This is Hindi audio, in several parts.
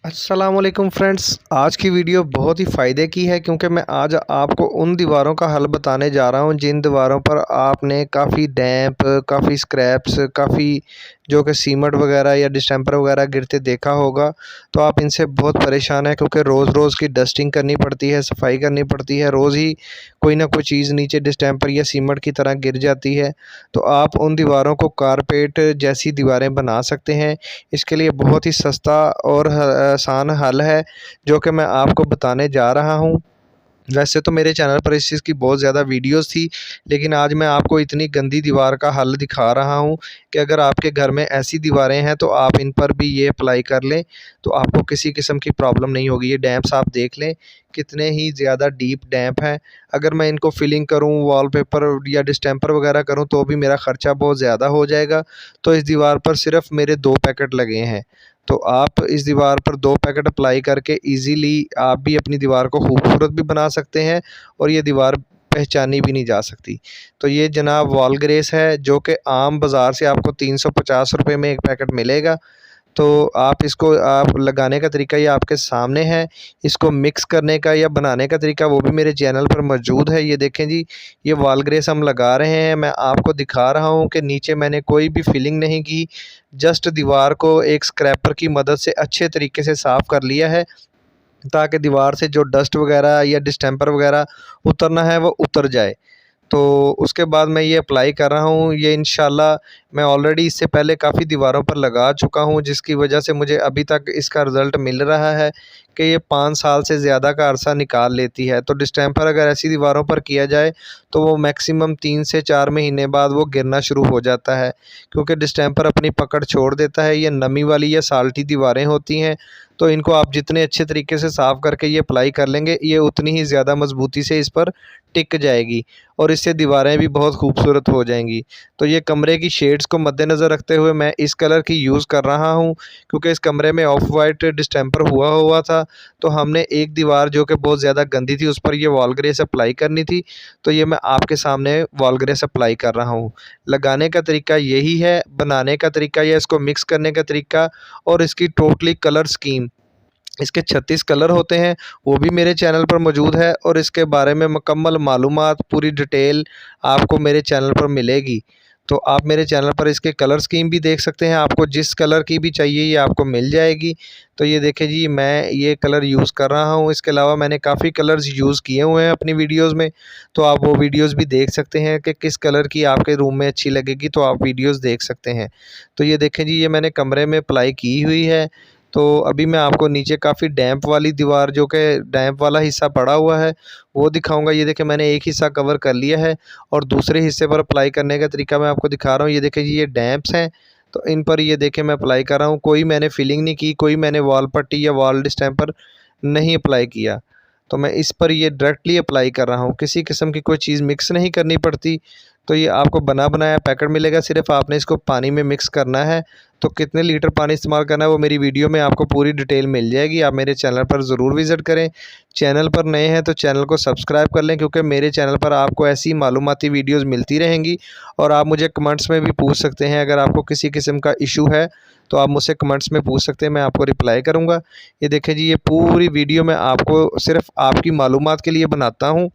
अस्सलामुअलैकुम फ्रेंड्स, आज की वीडियो बहुत ही फ़ायदे की है क्योंकि मैं आज आपको उन दीवारों का हल बताने जा रहा हूं जिन दीवारों पर आपने काफ़ी डैम्प, काफ़ी स्क्रैप्स, काफ़ी जो कि सीमेंट वगैरह या डिस्टेंपर वगैरह गिरते देखा होगा। तो आप इनसे बहुत परेशान हैं क्योंकि रोज़-रोज़ की डस्टिंग करनी पड़ती है, सफाई करनी पड़ती है, रोज़ ही कोई ना कोई चीज़ नीचे डिस्टेंपर या सीमेंट की तरह गिर जाती है। तो आप उन दीवारों को कारपेट जैसी दीवारें बना सकते हैं। इसके लिए बहुत ही सस्ता और आसान हल है जो कि मैं आपको बताने जा रहा हूँ। वैसे तो मेरे चैनल पर इस चीज़ की बहुत ज़्यादा वीडियोस थी, लेकिन आज मैं आपको इतनी गंदी दीवार का हल दिखा रहा हूँ कि अगर आपके घर में ऐसी दीवारें हैं तो आप इन पर भी ये अप्लाई कर लें, तो आपको किसी किस्म की प्रॉब्लम नहीं होगी। ये डैम्प्स आप देख लें कितने ही ज़्यादा डीप डैम्प हैं। अगर मैं इनको फिलिंग करूँ, वॉलपेपर या डिस्टेंपर वगैरह करूँ तो भी मेरा ख़र्चा बहुत ज़्यादा हो जाएगा। तो इस दीवार पर सिर्फ़ मेरे 2 पैकेट लगे हैं। तो आप इस दीवार पर 2 पैकेट अप्लाई करके ईज़िली आप भी अपनी दीवार को खूबसूरत भी बना सकते हैं और ये दीवार पहचानी भी नहीं जा सकती। तो ये जनाब वॉल ग्रेस है जो कि आम बाज़ार से आपको 350 रुपये में 1 पैकेट मिलेगा। तो आप इसको लगाने का तरीका ये आपके सामने है। इसको मिक्स करने का या बनाने का तरीका वो भी मेरे चैनल पर मौजूद है। ये देखें जी, ये वॉल ग्रेस हम लगा रहे हैं। मैं आपको दिखा रहा हूँ कि नीचे मैंने कोई भी फिलिंग नहीं की, जस्ट दीवार को एक स्क्रैपर की मदद से अच्छे तरीके से साफ़ कर लिया है ताकि दीवार से जो डस्ट वगैरह या डिस्टेंपर वगैरह उतरना है वो उतर जाए। तो उसके बाद मैं ये अप्लाई कर रहा हूँ। ये इंशाल्लाह मैं ऑलरेडी इससे पहले काफ़ी दीवारों पर लगा चुका हूँ, जिसकी वजह से मुझे अभी तक इसका रिज़ल्ट मिल रहा है कि ये 5 साल से ज़्यादा का अरसा निकाल लेती है। तो डिस्टेंपर अगर ऐसी दीवारों पर किया जाए तो वो मैक्सिमम 3 से 4 महीने बाद वो गिरना शुरू हो जाता है, क्योंकि डिस्टेंपर अपनी पकड़ छोड़ देता है। ये नमी वाली या साल्टी दीवारें होती हैं, तो इनको आप जितने अच्छे तरीके से साफ़ करके ये अप्लाई कर लेंगे, ये उतनी ही ज़्यादा मज़बूती से इस पर टिक जाएगी और इससे दीवारें भी बहुत खूबसूरत हो जाएंगी। तो ये कमरे की शेड्स को मद्देनज़र रखते हुए मैं इस कलर की यूज़ कर रहा हूँ, क्योंकि इस कमरे में ऑफ वाइट डिस्टेंपर हुआ था। तो हमने एक दीवार जो कि बहुत ज़्यादा गंदी थी उस पर ये वॉल ग्रेस अप्लाई करनी थी। तो ये मैं आपके सामने वॉल ग्रेस अप्लाई कर रहा हूँ। लगाने का तरीका यही है, बनाने का तरीका या इसको मिक्स करने का तरीका और इसकी टोटली कलर स्कीम, इसके 36 कलर होते हैं, वो भी मेरे चैनल पर मौजूद है और इसके बारे में मुकम्मल मालूमात, पूरी डिटेल आपको मेरे चैनल पर मिलेगी। तो आप मेरे चैनल पर इसके कलर स्कीम भी देख सकते हैं, आपको जिस कलर की भी चाहिए ये आपको मिल जाएगी। तो ये देखें जी, मैं ये कलर यूज़ कर रहा हूँ। इसके अलावा मैंने काफ़ी कलर्स यूज़ किए हुए हैं अपनी वीडियोज़ में, तो आप वो वीडियोज़ भी देख सकते हैं कि किस कलर की आपके रूम में अच्छी लगेगी, तो आप वीडियोज़ देख सकते हैं। तो ये देखें जी, ये मैंने कमरे में अप्लाई की हुई है। तो अभी मैं आपको नीचे काफ़ी डैम्प वाली दीवार, जो कि डैम्प वाला हिस्सा पड़ा हुआ है, वो दिखाऊंगा। ये देखिए, मैंने एक हिस्सा कवर कर लिया है और दूसरे हिस्से पर अप्लाई करने का तरीका मैं आपको दिखा रहा हूँ। ये देखिए जी, ये डैम्प्स हैं, तो इन पर ये देखें मैं अप्लाई कर रहा हूँ। कोई मैंने फिलिंग नहीं की, कोई मैंने वॉल पट्टी या वॉल डिस्टेंपर नहीं अप्लाई किया। तो मैं इस पर ये डायरेक्टली अप्लाई कर रहा हूँ, किसी किस्म की कोई चीज़ मिक्स नहीं करनी पड़ती। तो ये आपको बना बनाया पैकेट मिलेगा, सिर्फ़ आपने इसको पानी में मिक्स करना है। तो कितने लीटर पानी इस्तेमाल करना है वो मेरी वीडियो में आपको पूरी डिटेल मिल जाएगी। आप मेरे चैनल पर ज़रूर विज़िट करें। चैनल पर नए हैं तो चैनल को सब्सक्राइब कर लें, क्योंकि मेरे चैनल पर आपको ऐसी मालूमाती वीडियोज़ मिलती रहेंगी। और आप मुझे कमेंट्स में भी पूछ सकते हैं, अगर आपको किसी किस्म का इशू है तो आप मुझसे कमेंट्स में पूछ सकते हैं, मैं आपको रिप्लाई करूँगा। ये देखें जी, ये पूरी वीडियो मैं आपको सिर्फ़ आपकी मालूमात के लिए बनाता हूँ,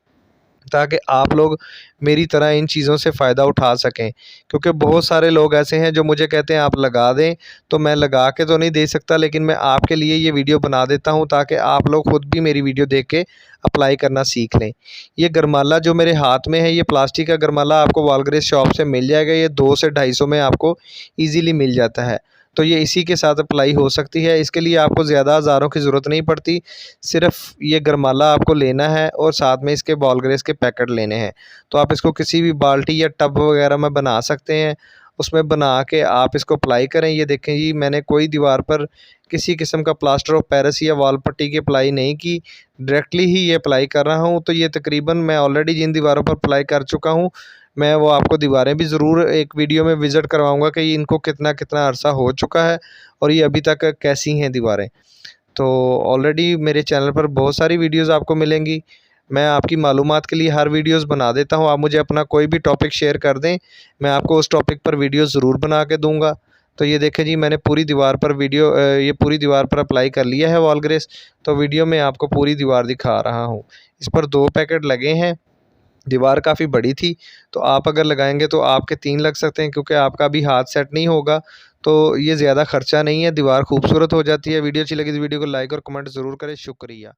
ताकि आप लोग मेरी तरह इन चीज़ों से फ़ायदा उठा सकें। क्योंकि बहुत सारे लोग ऐसे हैं जो मुझे कहते हैं आप लगा दें, तो मैं लगा के तो नहीं दे सकता, लेकिन मैं आपके लिए ये वीडियो बना देता हूँ ताकि आप लोग ख़ुद भी मेरी वीडियो देख के अप्लाई करना सीख लें। ये गरमाला जो मेरे हाथ में है, ये प्लास्टिक का गरमाला आपको वॉलग्रेस शॉप से मिल जाएगा। ये 2 से 250 में आपको ईज़िली मिल जाता है। तो ये इसी के साथ अप्लाई हो सकती है। इसके लिए आपको ज़्यादा हज़ारों की ज़रूरत नहीं पड़ती, सिर्फ़ ये गरमाला आपको लेना है और साथ में इसके बॉल ग्रेस के पैकेट लेने हैं। तो आप इसको किसी भी बाल्टी या टब वगैरह में बना सकते हैं, उसमें बना के आप इसको अप्लाई करें। ये देखें जी, मैंने कोई दीवार पर किसी किस्म का प्लास्टर ऑफ पेरिस या वॉल पट्टी की अप्लाई नहीं की, डायरेक्टली ही ये अप्लाई कर रहा हूँ। तो ये तकरीबन मैं ऑलरेडी जिन दीवारों पर अप्लाई कर चुका हूँ, मैं वो आपको दीवारें भी ज़रूर एक वीडियो में विज़िट करवाऊँगा कि इनको कितना कितना अरसा हो चुका है और ये अभी तक कैसी हैं दीवारें। तो ऑलरेडी मेरे चैनल पर बहुत सारी वीडियोज़ आपको मिलेंगी। मैं आपकी मालूमात के लिए हर वीडियोज़ बना देता हूँ। आप मुझे अपना कोई भी टॉपिक शेयर कर दें, मैं आपको उस टॉपिक पर वीडियो ज़रूर बना के दूँगा, तो ये देखें जी, मैंने पूरी दीवार पर ये पूरी दीवार पर अप्लाई कर लिया है वॉल ग्रेस। तो वीडियो में आपको पूरी दीवार दिखा रहा हूँ। इस पर 2 पैकेट लगे हैं। दीवार काफ़ी बड़ी थी, तो आप अगर लगाएंगे तो आपके 3 लग सकते हैं, क्योंकि आपका भी हाथ सेट नहीं होगा। तो ये ज़्यादा खर्चा नहीं है, दीवार खूबसूरत हो जाती है। वीडियो अच्छी लगी तो वीडियो को लाइक और कमेंट ज़रूर करें। शुक्रिया।